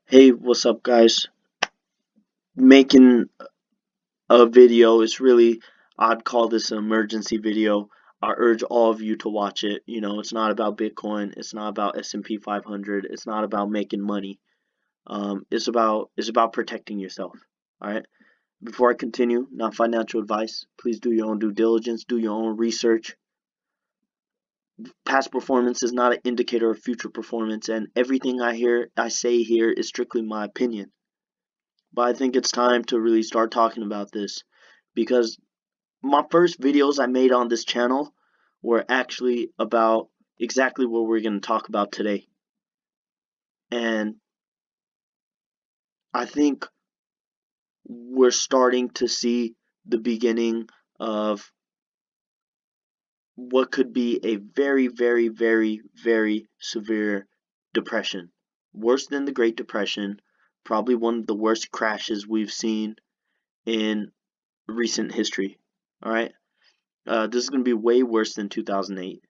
Hey, what's up, guys? Making a video is really, I'd call this an emergency video. I urge all of you to watch it. It's not about Bitcoin. It's not about S&P 500. It's not about making money. It's about protecting yourself. All right. Before I continue, not financial advice. Please do your own due diligence. Do your own research. Past performance is not an indicator of future performance, and everything I say here is strictly my opinion. But I think it's time to really start talking about this because my first videos I made on this channel were actually about exactly what we're going to talk about today. And I think we're starting to see the beginning of what could be a very, very, very, very severe depression. Worse than the Great Depression, probably one of the worst crashes we've seen in recent history. All right. This is going to be way worse than 2008.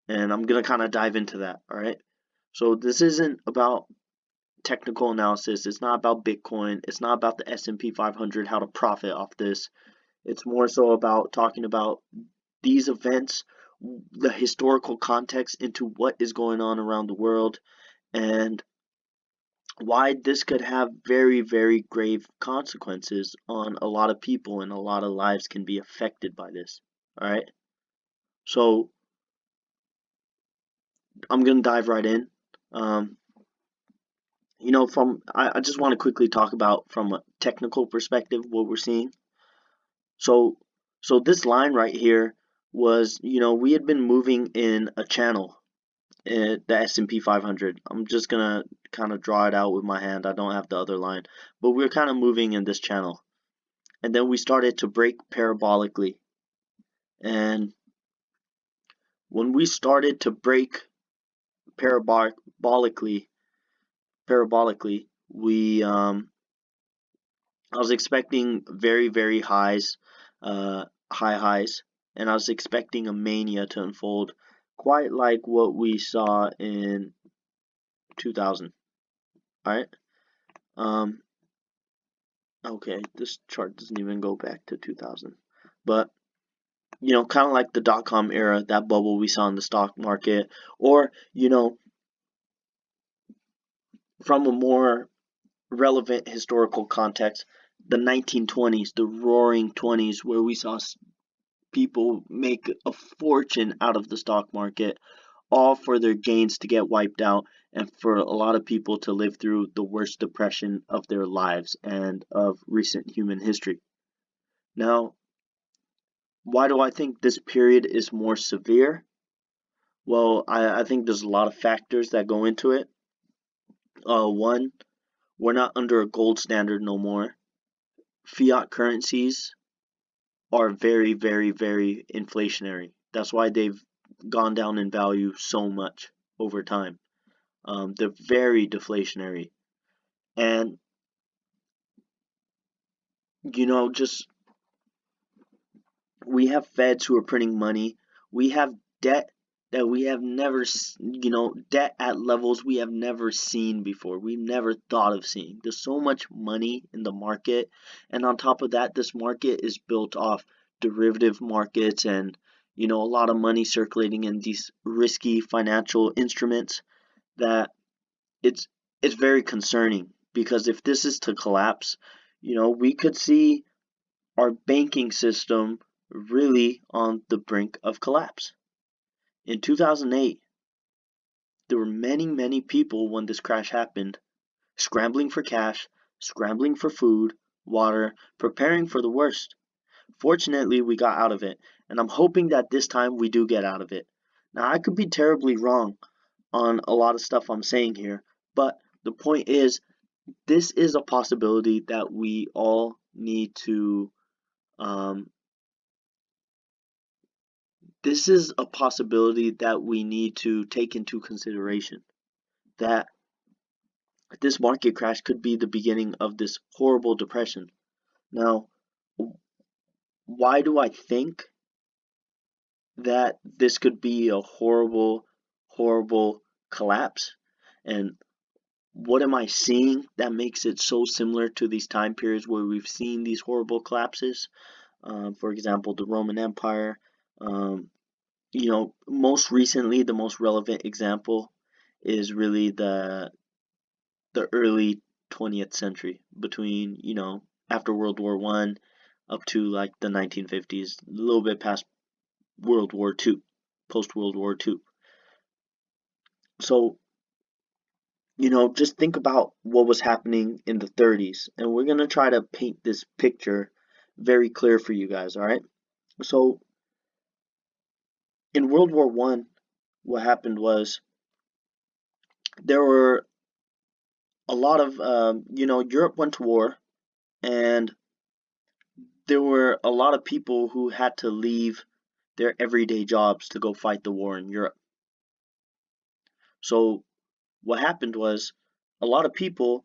And I'm going to kind of dive into that. All right. So this isn't about technical analysis. It's not about Bitcoin. It's not about the S&P 500, how to profit off this. It's more so about talking about these events, the historical context into what is going on around the world, and why this could have very, very grave consequences on a lot of people, and a lot of lives can be affected by this. All right. So I'm going to dive right in. Um, I just want to quickly talk about from a technical perspective what we're seeing. So, so this line right here was, we had been moving in a channel, the S&P 500. I'm just gonna kind of draw it out with my hand. I don't have the other line, but we're kind of moving in this channel, and then we started to break parabolically. And when we started to break parabolically, we I was expecting very, very high highs, and I was expecting a mania to unfold, quite like what we saw in 2000. All right. Um. Okay, this chart doesn't even go back to 2000, but kind of like the dot-com era, that bubble we saw in the stock market, or from a more relevant historical context, the 1920s, the Roaring 20s, where we saw people make a fortune out of the stock market, all for their gains to get wiped out, and for a lot of people to live through the worst depression of their lives and of recent human history. Now, why do I think this period is more severe? Well, I think there's a lot of factors that go into it. One, we're not under a gold standard no more. Fiat currencies are very, very, very inflationary. That's why they've gone down in value so much over time. They're very deflationary. And, just we have feds who are printing money. We have debt that we have never, debt at levels we have never seen before. We've never thought of seeing. There's so much money in the market. And on top of that, this market is built off derivative markets and, a lot of money circulating in these risky financial instruments that it's it's very concerning, because if this is to collapse, we could see our banking system really on the brink of collapse. In 2008, there were many, many people when this crash happened, scrambling for cash, scrambling for food, water, preparing for the worst. Fortunately, we got out of it, and I'm hoping that this time we do get out of it. Now, I could be terribly wrong on a lot of stuff I'm saying here, but the point is, this is a possibility that we all need to um, this is a possibility that we need to take into consideration, that this market crash could be the beginning of this horrible depression. Now, why do I think that this could be a horrible, horrible collapse? And what am I seeing that makes it so similar to these time periods where we've seen these horrible collapses? For example, the Roman Empire. Um, most recently, the most relevant example is really the early 20th century, between after World War One up to like the 1950s, a little bit past World War Two, post World War Two. So just think about what was happening in the 30s, and we're going to try to paint this picture very clear for you guys, all right? So, in World War One, what happened was there were a lot of, Europe went to war, and there were a lot of people who had to leave their everyday jobs to go fight the war in Europe. So, what happened was a lot of people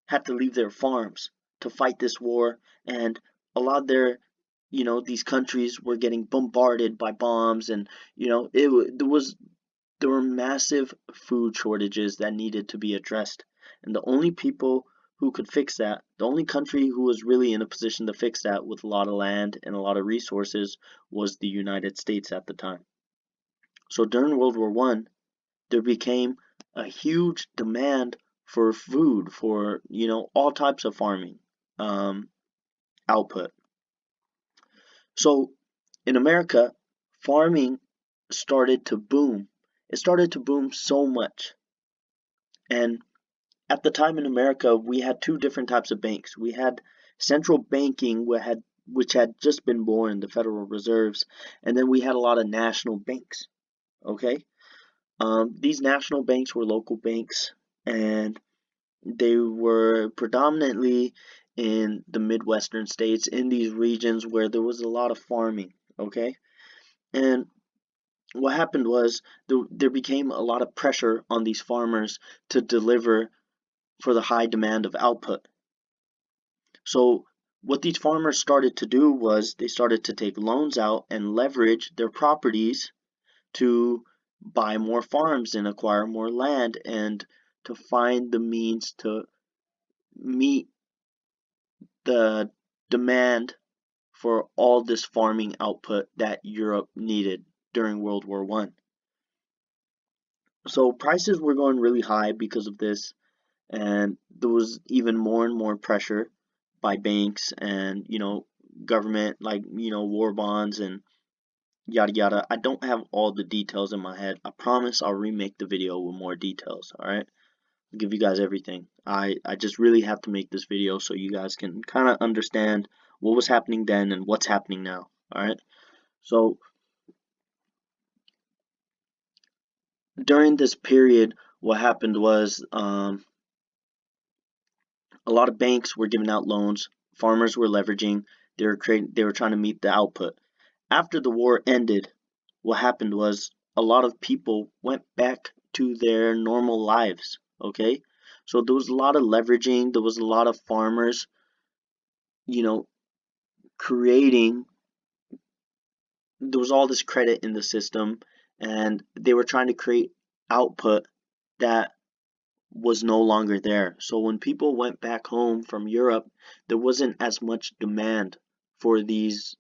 had to leave their farms to fight this war, and a lot of these countries were getting bombarded by bombs, and there were massive food shortages that needed to be addressed. And the only people who could fix that, the only country who was really in a position to fix that with a lot of land and a lot of resources, was the United States at the time. So during World War One, there became a huge demand for food, for all types of farming um, output. So in America, farming started to boom. It started to boom so much. And at the time in America, we had two different types of banks. We had central banking, which had just been born, the Federal Reserves, and then we had a lot of national banks. Okay, these national banks were local banks, and they were predominantly in the Midwestern states, in these regions where there was a lot of farming. Okay, and what happened was there became a lot of pressure on these farmers to deliver for the high demand of output. So what these farmers started to do was they started to take loans out and leverage their properties to buy more farms and acquire more land, and to find the means to meet the demand for all this farming output that Europe needed during World War One. So prices were going really high because of this, and there was even more and more pressure by banks and government, like war bonds and yada yada. I don't have all the details in my head. I promise I'll remake the video with more details. All right, I'll give you guys everything. I just really have to make this video so you guys can kind of understand what was happening then and what's happening now. All right, so during this period, what happened was a lot of banks were giving out loans, farmers were leveraging, they were trying to meet the output. After the war ended, what happened was a lot of people went back to their normal lives, okay? So there was a lot of leveraging, there was a lot of farmers, you know, creating, there was all this credit in the system, and they were trying to create output that was no longer there. So when people went back home from Europe, there wasn't as much demand for these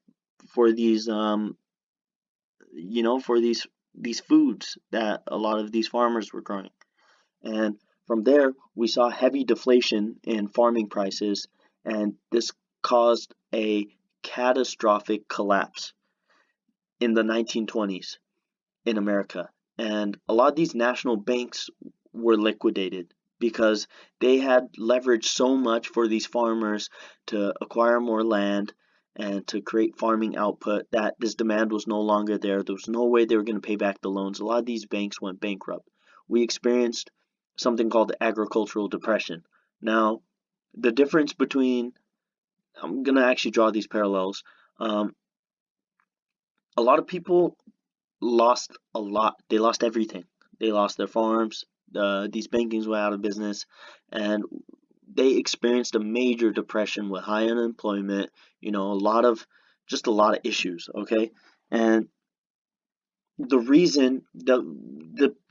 foods that a lot of these farmers were growing. And from there, we saw heavy deflation in farming prices, and this caused a catastrophic collapse in the 1920s in America. And a lot of these national banks were liquidated because they had leveraged so much for these farmers to acquire more land and to create farming output that this demand was no longer there. There was no way they were going to pay back the loans. A lot of these banks went bankrupt. We experienced something called the agricultural depression. Now, the difference between, I'm going to actually draw these parallels. Um, a lot of people lost a lot. They lost everything. They lost their farms. These bankings went out of business, and they experienced a major depression with high unemployment. A lot of issues. Okay, and the reason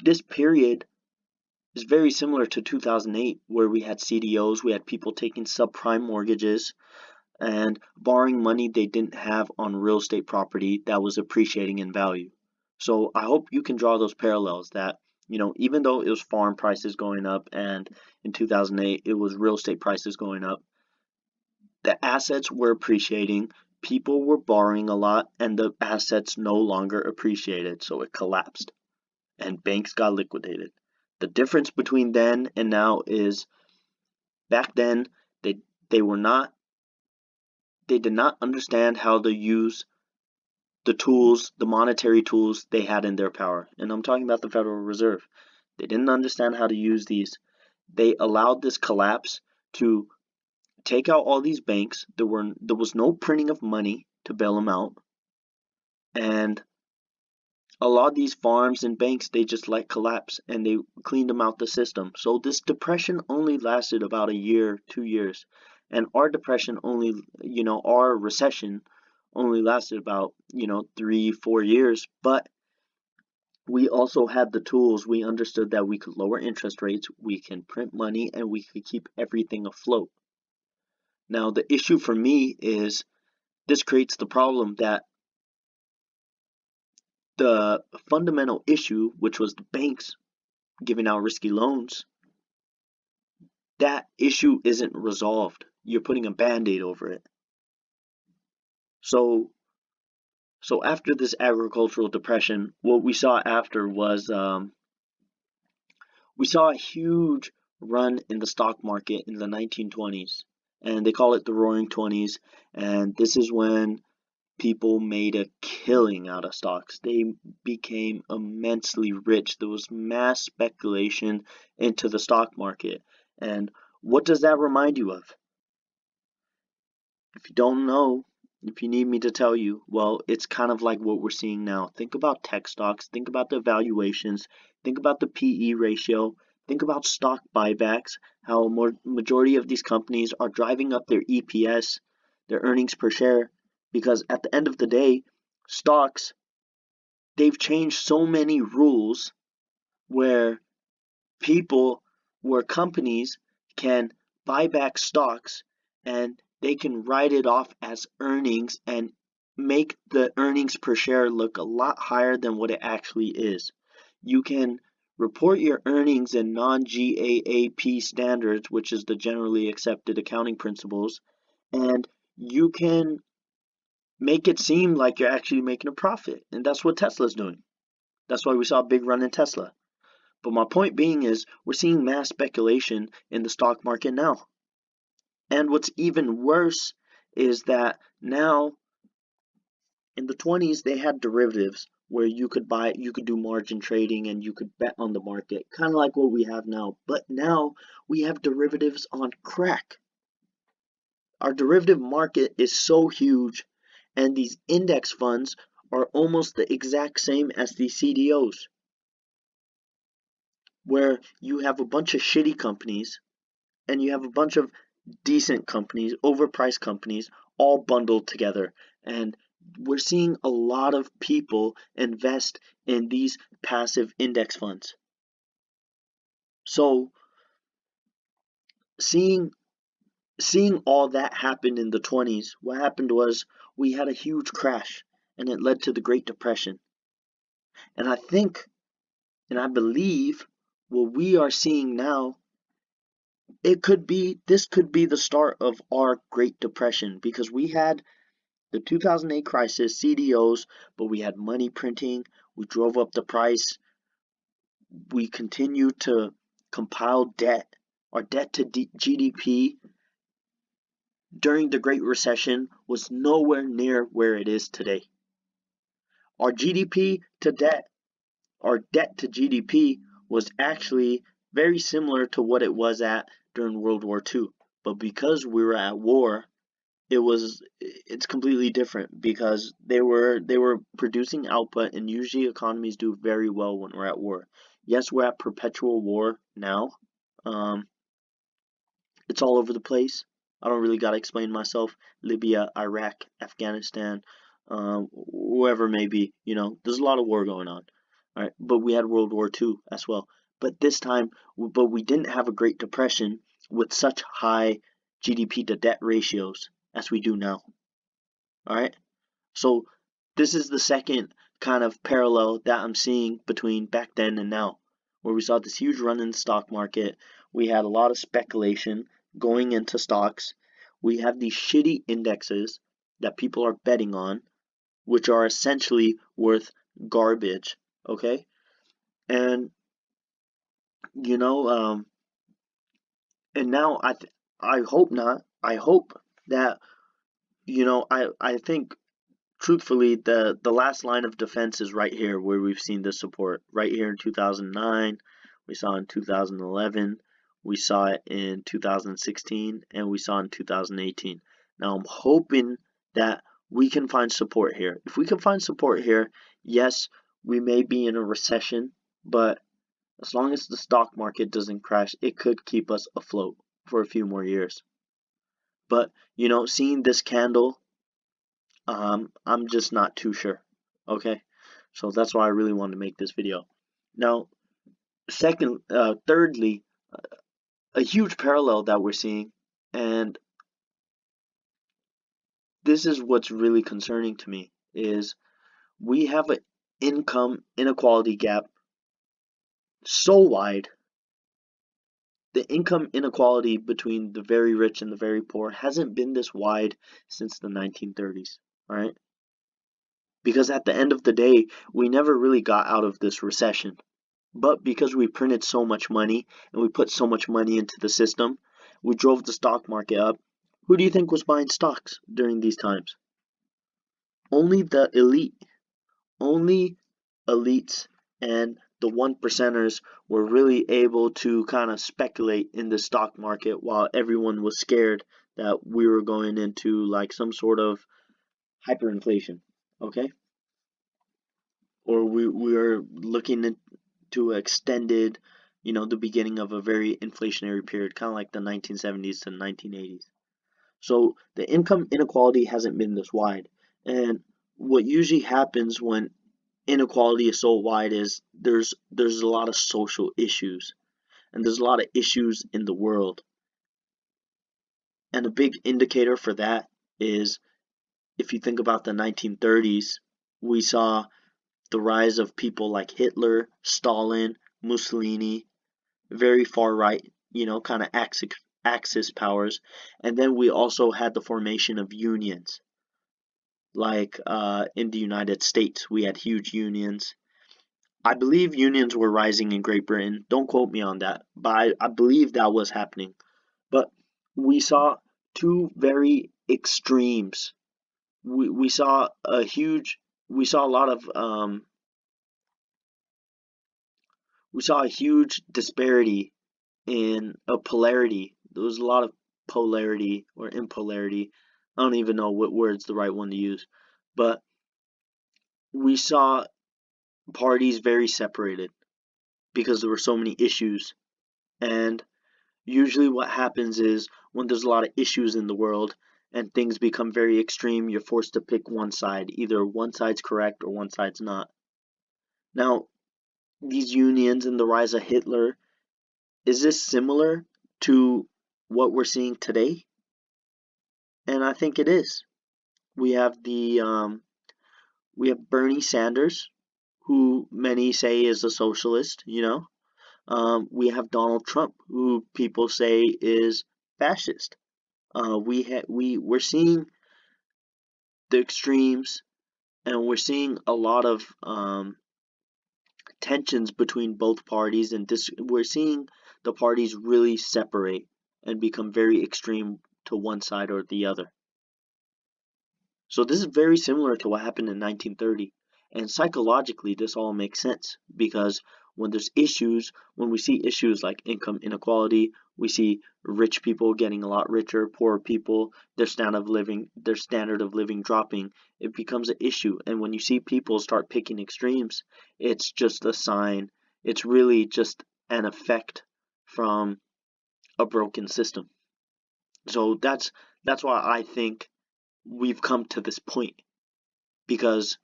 this period is very similar to 2008, where we had CDOs, we had people taking subprime mortgages and borrowing money they didn't have on real estate property that was appreciating in value. So I hope you can draw those parallels that, even though it was farm prices going up and in 2008 it was real estate prices going up, the assets were appreciating, people were borrowing a lot, and the assets no longer appreciated, so it collapsed and banks got liquidated. The difference between then and now is back then they they were not they did not understand how to use the tools, the monetary tools they had in their power. And I'm talking about the Federal Reserve. They didn't understand how to use these. They allowed this collapse to take out all these banks. There was no printing of money to bail them out, and a lot of these farms and banks they just let collapse and they cleaned them out the system. So this depression only lasted about a year, 2 years, and our depression only, our recession only lasted about 3, 4 years. But we also had the tools. We understood that we could lower interest rates, we can print money, and we could keep everything afloat. Now the issue for me is this creates the problem that the fundamental issue, which was the banks giving out risky loans, that issue isn't resolved. You're putting a band-aid over it. So after this agricultural depression, what we saw after was we saw a huge run in the stock market in the 1920s, and they call it the Roaring Twenties. And this is when people made a killing out of stocks. They became immensely rich. There was mass speculation into the stock market. And what does that remind you of? If you don't know, if you need me to tell you, well, it's kind of like what we're seeing now. Think about tech stocks, think about the valuations, think about the PE ratio, think about stock buybacks, how a majority of these companies are driving up their EPS, their earnings per share, because at the end of the day, stocks, they've changed so many rules where people, where companies can buy back stocks and they can write it off as earnings and make the earnings per share look a lot higher than what it actually is. You can report your earnings in non-GAAP standards, which is the generally accepted accounting principles, and you can make it seem like you're actually making a profit. And that's what Tesla's doing. That's why we saw a big run in Tesla. But my point being is we're seeing mass speculation in the stock market now. And what's even worse is that now in the 20s they had derivatives where you could do margin trading and you could bet on the market, kind of like what we have now. But now we have derivatives on crack. Our derivative market is so huge, and these index funds are almost the exact same as the CDOs, where you have a bunch of shitty companies and you have a bunch of decent companies, overpriced companies, all bundled together. And we're seeing a lot of people invest in these passive index funds. So seeing all that happen in the 20s, what happened was we had a huge crash and it led to the Great Depression. And I think and I believe what we are seeing now, this could be the start of our Great Depression, because we had the 2008 crisis, CDOs, but we had money printing, we drove up the price, we continued to compile debt. Our debt to GDP during the Great Recession was nowhere near where it is today. Our GDP to debt, our debt to GDP was actually very similar to what it was at during World War II. But because we were at war, it's completely different, because they were producing output, and usually economies do very well when we're at war. Yes, we're at perpetual war now. It's all over the place. I don't really gotta explain myself. Libya, Iraq, Afghanistan, whoever may be, there's a lot of war going on. All right, but we had World War II as well. but we didn't have a Great Depression with such high GDP to debt ratios as we do now. All right. So this is the second kind of parallel that I'm seeing between back then and now, where we saw this huge run in the stock market. We had a lot of speculation going into stocks. We have these shitty indexes that people are betting on, which are essentially worth garbage. Okay. And you know, and now I hope not. I hope that I think truthfully, the last line of defense is right here where we've seen this support. Right here in 2009, we saw in 2011, we saw it in 2016, and we saw in 2018. Now I'm hoping that we can find support here. If we can find support here, yes, we may be in a recession, but as long as the stock market doesn't crash, it could keep us afloat for a few more years. But, seeing this candle, I'm just not too sure. Okay, so that's why I really wanted to make this video. Now, thirdly, a huge parallel that we're seeing, and this is what's really concerning to me, is we have an income inequality gap so wide. The income inequality between the very rich and the very poor hasn't been this wide since the 1930s. All right. Because at the end of the day, we never really got out of this recession. But because we printed so much money and we put so much money into the system, we drove the stock market up. Who do you think was buying stocks during these times? Only the elite. Only elites and the one percenters were really able to kind of speculate in the stock market while everyone was scared that we were going into like some sort of hyperinflation. Okay? Or we are looking into extended, the beginning of a very inflationary period, kind of like the 1970s to 1980s. So the income inequality hasn't been this wide. And what usually happens when inequality is so wide is there's a lot of social issues and there's a lot of issues in the world. And a big indicator for that is if you think about the 1930s, we saw the rise of people like Hitler, Stalin, Mussolini, very far right, kind of axis powers. And then we also had the formation of unions. Like in the United States, we had huge unions. I believe unions were rising in Great Britain. Don't quote me on that, but I believe that was happening. But we saw two very extremes. We saw a lot of we saw a huge disparity in a polarity. There was a lot of polarity or impolarity. I don't even know what word's the right one to use. But we saw parties very separated because there were so many issues. And usually what happens is when there's a lot of issues in the world and things become very extreme, you're forced to pick one side. Either one side's correct or one side's not. Now, these unions and the rise of Hitler, is this similar to what we're seeing today? And I think it is. We have we have Bernie Sanders, who many say is a socialist. We have Donald Trump, who people say is fascist. We're seeing the extremes, and we're seeing a lot of tensions between both parties, and we're seeing the parties really separate and become very extreme to one side or the other. So this is very similar to what happened in 1930. And psychologically, this all makes sense because when we see issues like income inequality, we see rich people getting a lot richer, poor people, their standard of living dropping, it becomes an issue. And when you see people start picking extremes, it's just a sign. It's really just an effect from a broken system. So that's why I think we've come to this point, because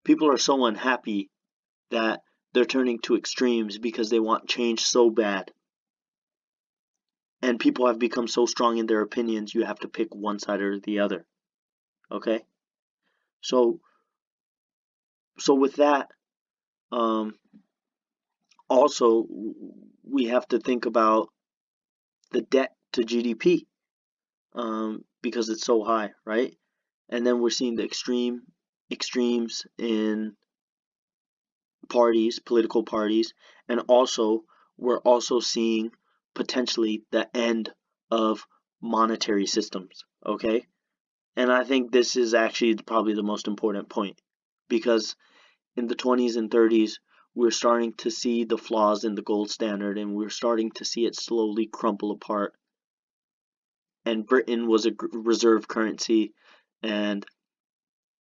people are so unhappy that they're turning to extremes because they want change so bad. And people have become so strong in their opinions, you have to pick one side or the other. Okay? So with that, um, also we have to think about the debt to GDP, because it's so high, right? And then we're seeing the extremes in political parties, and also we're also seeing potentially the end of monetary systems, okay? And I think this is actually probably the most important point, because in the 20s and 30s, we're starting to see the flaws in the gold standard, and we're starting to see it slowly crumble apart. And Britain was a reserve currency, and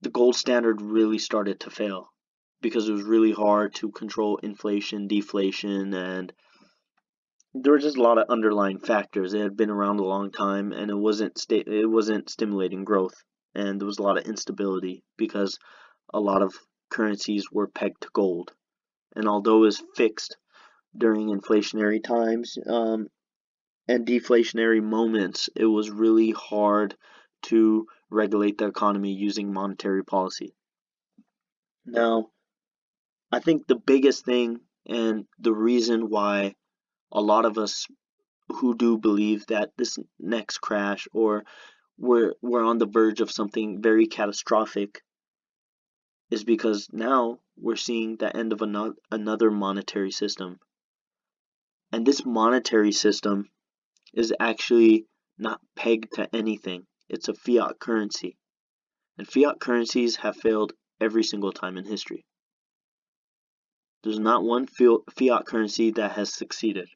the gold standard really started to fail because it was really hard to control inflation, deflation, and there were just a lot of underlying factors. It had been around a long time, and it wasn't stimulating growth, and there was a lot of instability because a lot of currencies were pegged to gold. And although it was fixed during inflationary times, and deflationary moments, it was really hard to regulate the economy using monetary policy. Now, I think the biggest thing and the reason why a lot of us who do believe that this next crash, or we're on the verge of something very catastrophic, is because now we're seeing the end of another monetary system. And this monetary system is actually not pegged to anything. It's a fiat currency. And fiat currencies have failed every single time in history. There's not one fiat currency that has succeeded.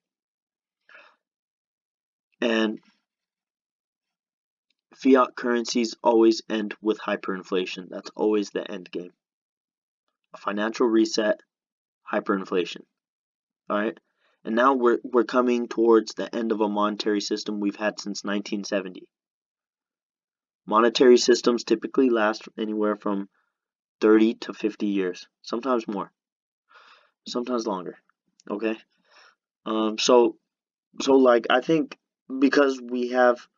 And fiat currencies always end with hyperinflation. That's always the end game. A financial reset, hyperinflation. All right? And now we're coming towards the end of a monetary system we've had since 1970. Monetary systems typically last anywhere from 30 to 50 years, sometimes more, sometimes longer. Okay? So like I think because we have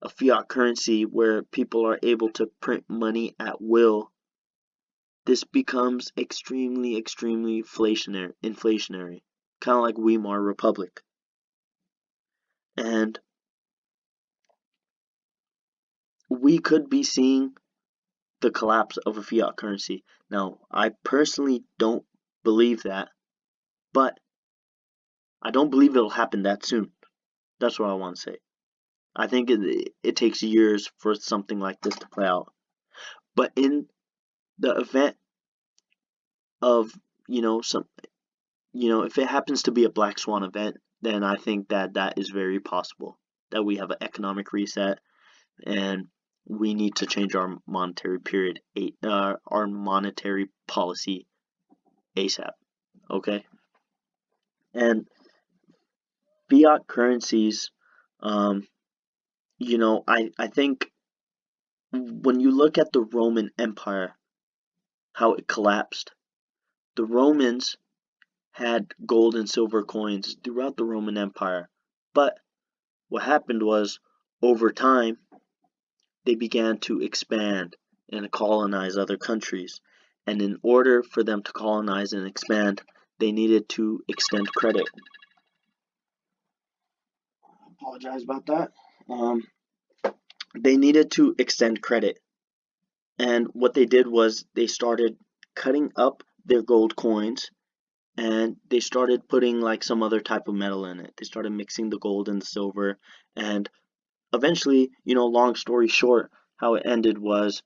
a fiat currency where people are able to print money at will, this becomes extremely inflationary, kind of like Weimar Republic. And we could be seeing the collapse of a fiat currency. Now, I personally don't believe that, but I don't believe it'll happen that soon. That's what I want to say. I think it takes years for something like this to play out. But in the event of, if it happens to be a black swan event, then I think that is very possible that we have an economic reset and we need to change our our monetary policy ASAP. Okay, and fiat currencies, um, I think when you look at the Roman Empire, how it collapsed, the Romans had gold and silver coins throughout the Roman Empire, but what happened was over time they began to expand and colonize other countries. And in order for them to colonize and expand, they needed to extend credit. I apologize about that. Um, they needed to extend credit. And what they did was they started cutting up their gold coins, and they started putting like some other type of metal in it. They started mixing the gold and the silver, and eventually, long story short, how it ended was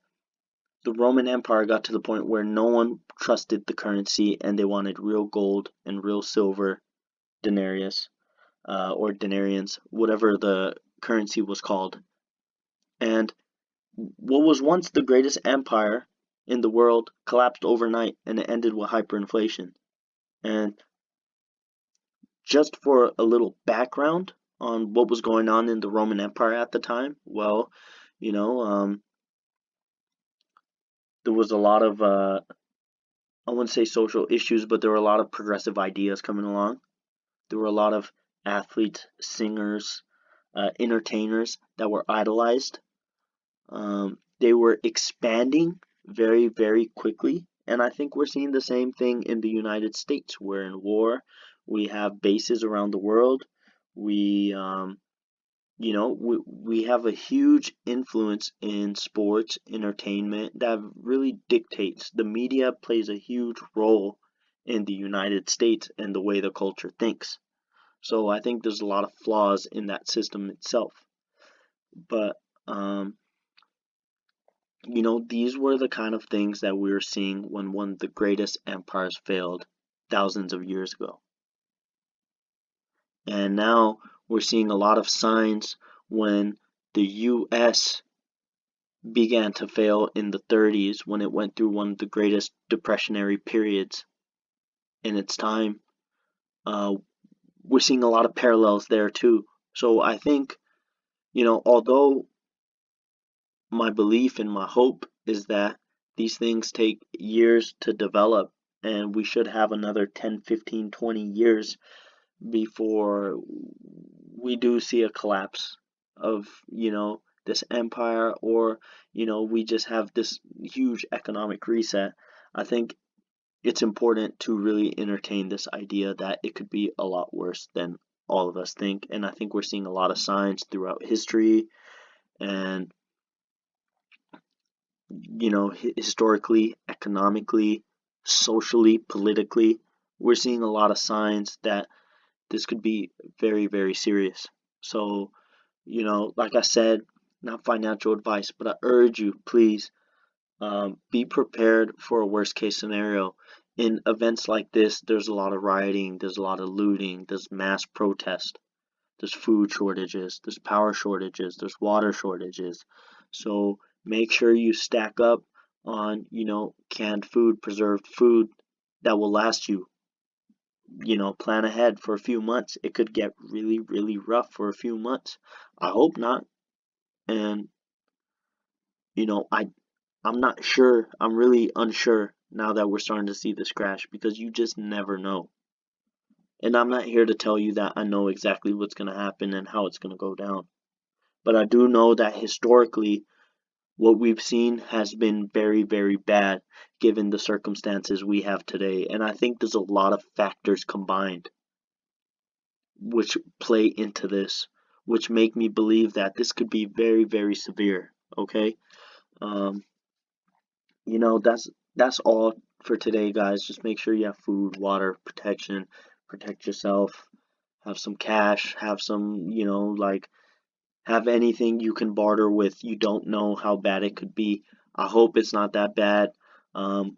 the Roman Empire got to the point where no one trusted the currency and they wanted real gold and real silver, denarius, or denarians, whatever the currency was called. And what was once the greatest empire in the world collapsed overnight, and it ended with hyperinflation. And just for a little background on what was going on in the Roman Empire at the time, well, you know, um, there was a lot of I wouldn't say social issues, but there were a lot of progressive ideas coming along. There were a lot of athletes, singers, entertainers that were idolized. They were expanding very, very quickly. And I think we're seeing the same thing in the United States. We're in war. We have bases around the world. We, we have a huge influence in sports, entertainment that really dictates. The media plays a huge role in the United States and the way the culture thinks. So I think there's a lot of flaws in that system itself. But these were the kind of things that we were seeing when one of the greatest empires failed thousands of years ago. And now we're seeing a lot of signs when the US began to fail in the 30s, when it went through one of the greatest depressionary periods in its time. We're seeing a lot of parallels there too. So I think, although my belief and my hope is that these things take years to develop, and we should have another 10, 15, 20 years before we do see a collapse of, this empire, or, we just have this huge economic reset. I think it's important to really entertain this idea that it could be a lot worse than all of us think. And I think we're seeing a lot of signs throughout history, and historically, economically, socially, politically, we're seeing a lot of signs that this could be very, very serious. So, like I said, not financial advice, but I urge you, please, be prepared for a worst case scenario. In events like this, there's a lot of rioting, there's a lot of looting, there's mass protest, there's food shortages, there's power shortages, there's water shortages. So make sure you stack up on, canned food, preserved food that will last you. Plan ahead for a few months. It could get really, really rough for a few months. I hope not. And, I'm not sure. I'm really unsure now that we're starting to see this crash, because you just never know. And I'm not here to tell you that I know exactly what's going to happen and how it's going to go down. But I do know that historically, what we've seen has been very, very bad given the circumstances we have today. And I think there's a lot of factors combined which play into this, which make me believe that this could be very, very severe. Okay? Um, that's all for today, guys. Just make sure you have food, water, protection, protect yourself, have some cash, have some, have anything you can barter with. You don't know how bad it could be. I hope it's not that bad.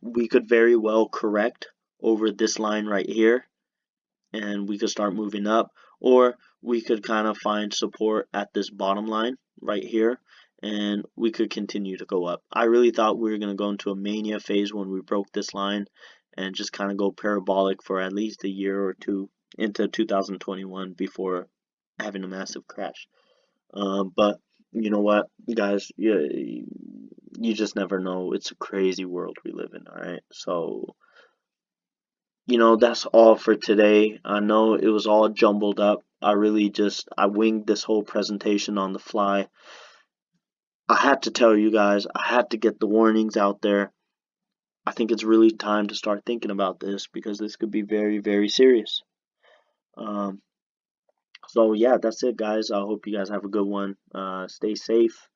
We could very well correct over this line right here, and we could start moving up, or we could kind of find support at this bottom line right here, and we could continue to go up. I really thought we were going to go into a mania phase when we broke this line and just kind of go parabolic for at least a year or two into 2021 before having a massive crash. But you know what, guys, you just never know. It's a crazy world we live in, all right? So, that's all for today. I know it was all jumbled up. I winged this whole presentation on the fly. I had to tell you guys, I had to get the warnings out there. I think it's really time to start thinking about this, because this could be very, very serious. Um, so yeah, that's it, guys. I hope you guys have a good one. Stay safe.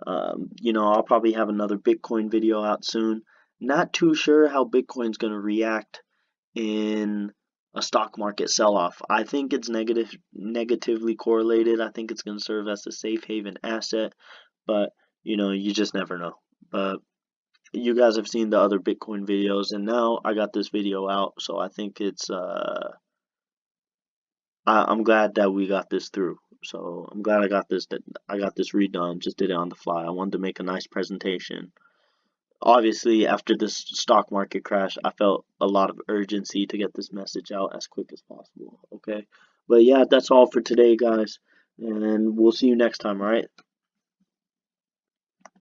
I'll probably have another Bitcoin video out soon. Not too sure how Bitcoin's going to react in a stock market sell-off. I think it's negatively correlated. I think it's going to serve as a safe haven asset, but you just never know. But you guys have seen the other Bitcoin videos, and now I got this video out, so I think I'm glad that we got this through. So I'm glad I got this redone. Just did it on the fly. I wanted to make a nice presentation. Obviously, after this stock market crash, I felt a lot of urgency to get this message out as quick as possible. Okay, but yeah, that's all for today, guys, and we'll see you next time. All right.